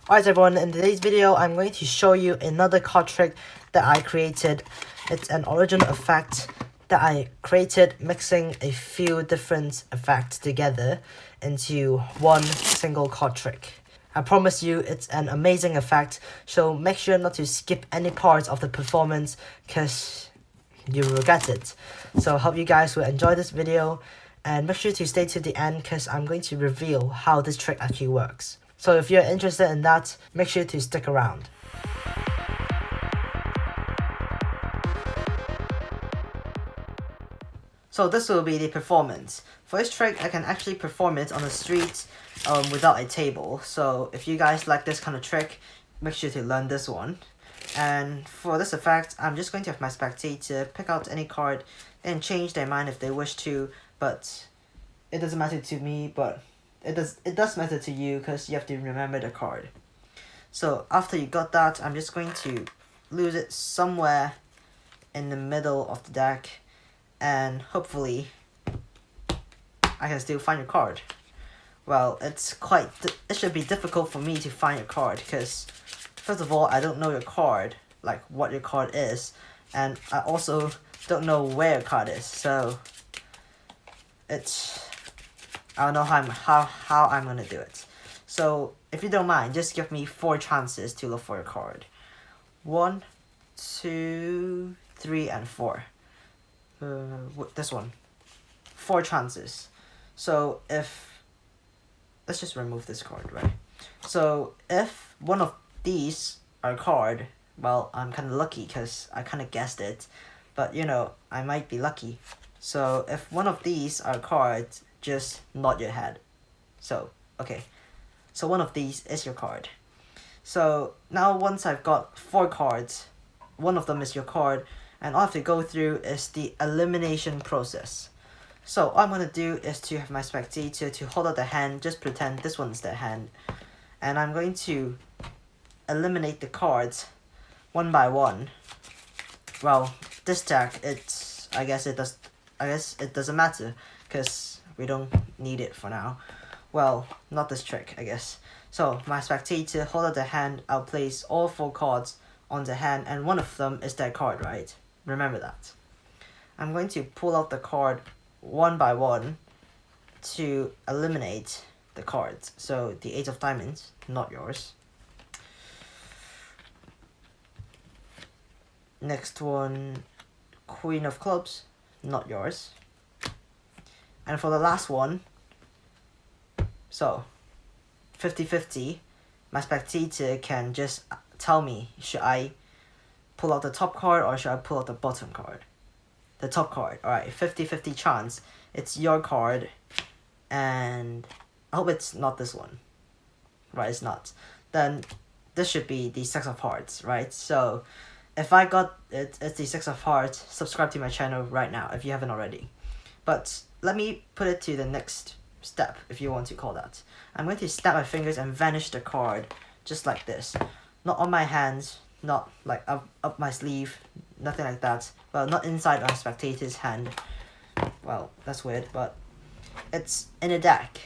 Alright everyone, in today's video I'm going to show you another card trick that I created. It's an original effect that I created mixing a few different effects together into one single card trick. I promise you it's an amazing effect, so make sure not to skip any parts of the performance because you will regret it. So I hope you guys will enjoy this video and make sure to stay to the end because I'm going to reveal how this trick actually works. So if you're interested in that, make sure to stick around. So this will be the performance. For this trick, I can actually perform it on the street without a table. So if you guys like this kind of trick, make sure to learn this one. And for this effect, I'm just going to have my spectator pick out any card and change their mind if they wish to, but it doesn't matter to me, but it does matter to you because you have to remember the card. So after you got that, I'm just going to lose it somewhere in the middle of the deck, and hopefully I can still find your card. Well, it should be difficult for me to find your card because first of all, I don't know your card, like what your card is, and I also don't know where your card is, so I don't know how I'm gonna do it. So if you don't mind, just give me 4 chances to look for a card. 1, 2, 3, and 4. This one. 4 chances. So let's just remove this card, right? So if one of these are a card, well, I'm kind of lucky because I kind of guessed it, but you know, I might be lucky. So if one of these are cards, just nod your head. So, okay. So one of these is your card. So now once I've got 4 cards, one of them is your card, and all I have to go through is the elimination process. So all I'm going to do is to have my spectator to hold out the hand, just pretend this one's their hand, and I'm going to eliminate the cards one by one. Well, this deck, I guess it doesn't matter because we don't need it for now. Well, not this trick, I guess. So my spectator hold out the hand, I'll place all 4 cards on the hand, and one of them is their card, right? Remember that. I'm going to pull out the card one by one to eliminate the cards. So the 8 of diamonds, not yours. Next one, Queen of clubs, not yours. And for the last one, so 50-50, my spectator can just tell me, should I pull out the top card or should I pull out the bottom card? The top card. Alright, 50-50 chance. It's your card, and I hope it's not this one. Right, it's not. Then this should be the 6 of hearts, right? So if I got it, it's the 6 of hearts, subscribe to my channel right now if you haven't already. But let me put it to the next step, if you want to call that. I'm going to snap my fingers and vanish the card, just like this. Not on my hands, not like up my sleeve, nothing like that. Well, not inside my spectator's hand. Well, that's weird, but it's in a deck.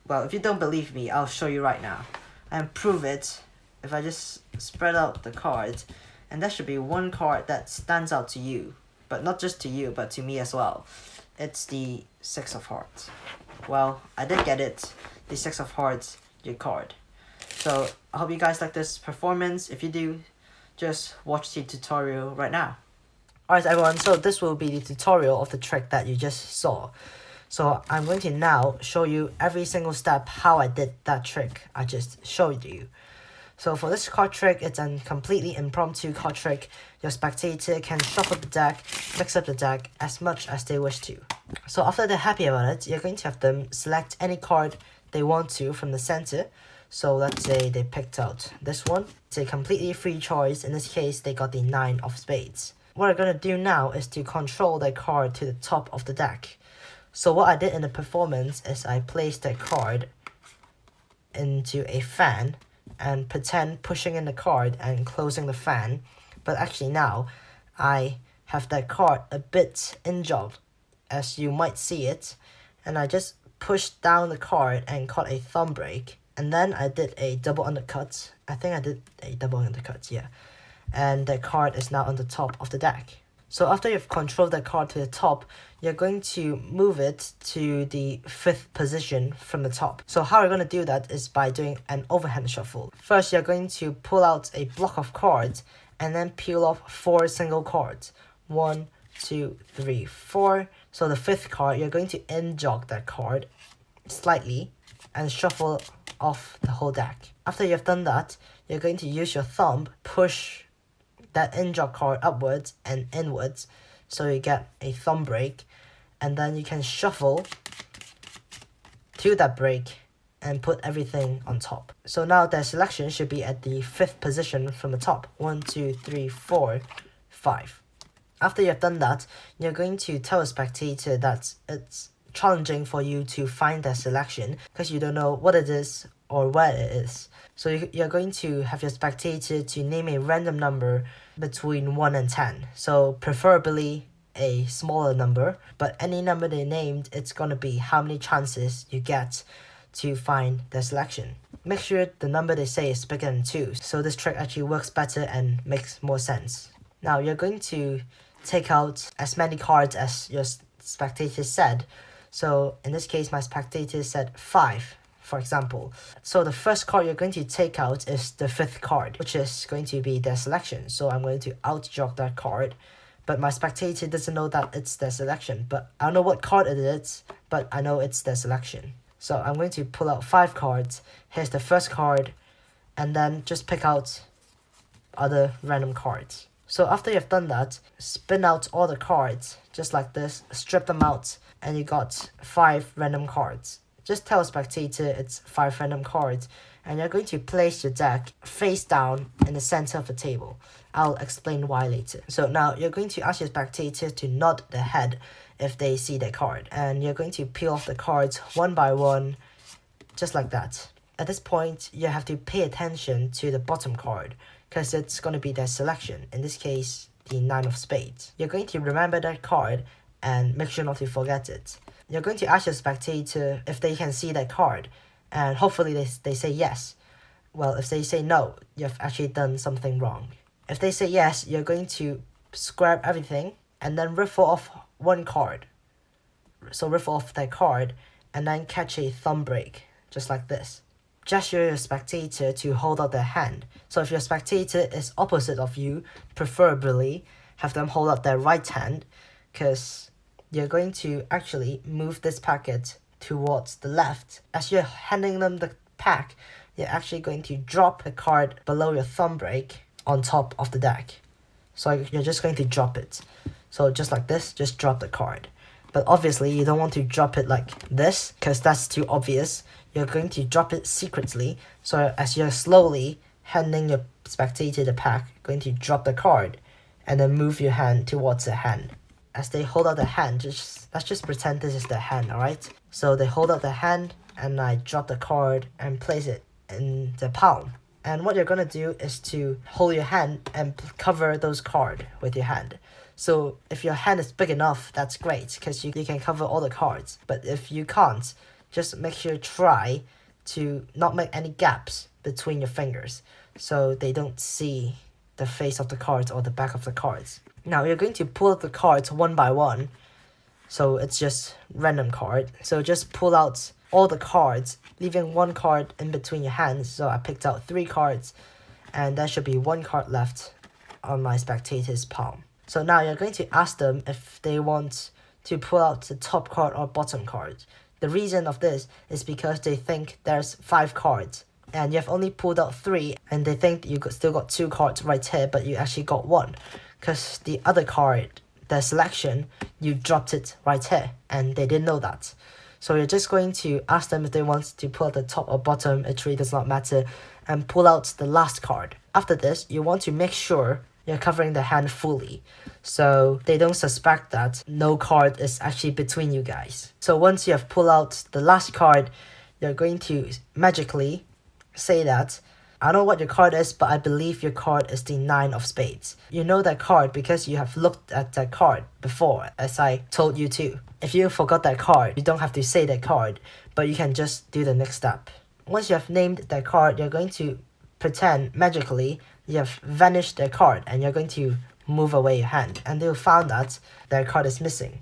Well, if you don't believe me, I'll show you right now. And prove it if I just spread out the cards, and there should be one card that stands out to you. But not just to you, but to me as well. It's the 6 of hearts. Well, I did get it. The 6 of hearts, your card. So, I hope you guys like this performance. If you do, just watch the tutorial right now. Alright everyone, so this will be the tutorial of the trick that you just saw. So, I'm going to now show you every single step how I did that trick I just showed you. So for this card trick, it's a completely impromptu card trick. Your spectator can shuffle the deck, mix up the deck as much as they wish to. So after they're happy about it, you're going to have them select any card they want to from the center. So let's say they picked out this one. It's a completely free choice. In this case, they got the 9 of spades. What I'm going to do now is to control their card to the top of the deck. So what I did in the performance is I placed their card into a fan and pretend pushing in the card and closing the fan, but actually now I have that card a bit injured, as you might see it, and I just pushed down the card and caught a thumb break, And then I did a double undercut. I think I did a double undercut, yeah. And the card is now on the top of the deck. So after you've controlled the card to the top, you're going to move it to the 5th position from the top. So how you're going to do that is by doing an overhand shuffle. First, you're going to pull out a block of cards and then peel off 4 single cards. 1, 2, 3, 4. So the 5th card, you're going to in-jog that card slightly and shuffle off the whole deck. After you've done that, you're going to use your thumb, push that in-jog card upwards and inwards so you get a thumb break, and then you can shuffle to that break and put everything on top. So now the selection should be at the 5th position from the top. 1, 2, 3, 4, 5. After you've done that, you're going to tell a spectator that it's challenging for you to find that selection because you don't know what it is or where it is. So you're going to have your spectator to name a random number between 1 and 10. So preferably a smaller number, but any number they named, it's going to be how many chances you get to find the selection. Make sure the number they say is bigger than 2, so this trick actually works better and makes more sense. Now you're going to take out as many cards as your spectator said. So in this case, my spectator said 5, for example. So the first card you're going to take out is the 5th card, which is going to be their selection. So I'm going to out-jog that card, but my spectator doesn't know that it's their selection. But I don't know what card it is, but I know it's their selection. So I'm going to pull out 5 cards. Here's the first card, and then just pick out other random cards. So after you've done that, spin out all the cards, just like this, strip them out, and you got 5 random cards. Just tell a spectator it's 5 random cards, and you're going to place your deck face down in the center of the table. I'll explain why later. So now you're going to ask your spectator to nod their head if they see their card, and you're going to peel off the cards one by one, just like that. At this point, you have to pay attention to the bottom card, because it's going to be their selection, in this case, the 9 of spades. You're going to remember that card and make sure not to forget it. You're going to ask your spectator if they can see that card, and hopefully they say yes. Well, if they say no, you've actually done something wrong. If they say yes, you're going to scrap everything and then riffle off one card. So riffle off that card and then catch a thumb break, just like this. Gesture your spectator to hold out their hand. So if your spectator is opposite of you, preferably have them hold out their right hand, because you're going to actually move this packet towards the left. As you're handing them the pack, you're actually going to drop the card below your thumb break on top of the deck. So you're just going to drop it. So just like this, just drop the card. But obviously you don't want to drop it like this, because that's too obvious. You're going to drop it secretly. So as you're slowly handing your spectator the pack, you're going to drop the card and then move your hand towards the hand. As they hold out the hand, let's just pretend this is their hand, alright? So they hold out the hand and I drop the card and place it in the palm. And what you're gonna do is to hold your hand and cover those cards with your hand. So if your hand is big enough, that's great, because you can cover all the cards. But if you can't, just make sure try to not make any gaps between your fingers so they don't see the face of the cards or the back of the cards. Now you're going to pull out the cards one by one, so it's just random card. So just pull out all the cards, leaving one card in between your hands. So I picked out 3 cards, and there should be 1 card left on my spectator's palm. So now you're going to ask them if they want to pull out the top card or bottom card. The reason of this is because they think there's 5 cards and you have only pulled out 3, and they think you still got 2 cards right here, but you actually got 1. Because the other card, the selection, you dropped it right here and they didn't know that. So you're just going to ask them if they want to pull out the top or bottom, it really does not matter, and pull out the last card. After this, you want to make sure you're covering the hand fully, so they don't suspect that no card is actually between you guys. So once you have pulled out the last card, you're going to magically say that, I don't know what your card is, but I believe your card is the 9 of spades. You know that card because you have looked at that card before, as I told you to. If you forgot that card, you don't have to say that card, but you can just do the next step. once you have named that card, you're going to pretend magically you have vanished their card, and you're going to move away your hand, and they'll find that their card is missing.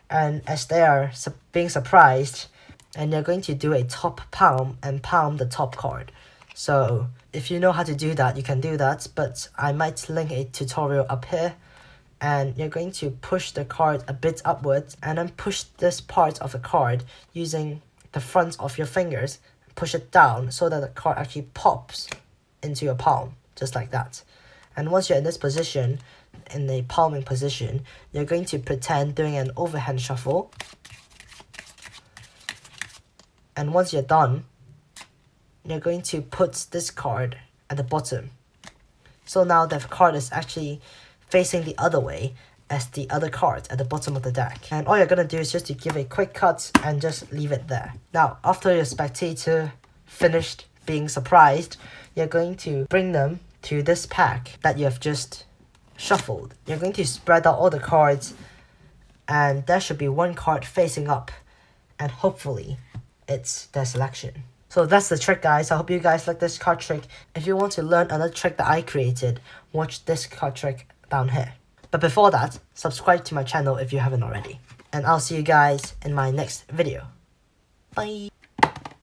And as they are being surprised, and you're going to do a top palm and palm the top card. So if you know how to do that, you can do that, but I might link a tutorial up here. And you're going to push the card a bit upwards, and then push this part of the card using the front of your fingers, push it down so that the card actually pops into your palm, just like that. And once you're in this position, in the palming position, you're going to pretend doing an overhand shuffle. And once you're done, you're going to put this card at the bottom. So now the card is actually facing the other way as the other card at the bottom of the deck. And all you're gonna do is just to give a quick cut and just leave it there. Now, after your spectator finished being surprised, you're going to bring them to this pack that you have just shuffled. You're going to spread out all the cards, and there should be one card facing up, and hopefully it's their selection. So that's the trick, guys. I hope you guys like this card trick. If you want to learn another trick that I created, watch this card trick down here. But before that, subscribe to my channel if you haven't already. And I'll see you guys in my next video. Bye!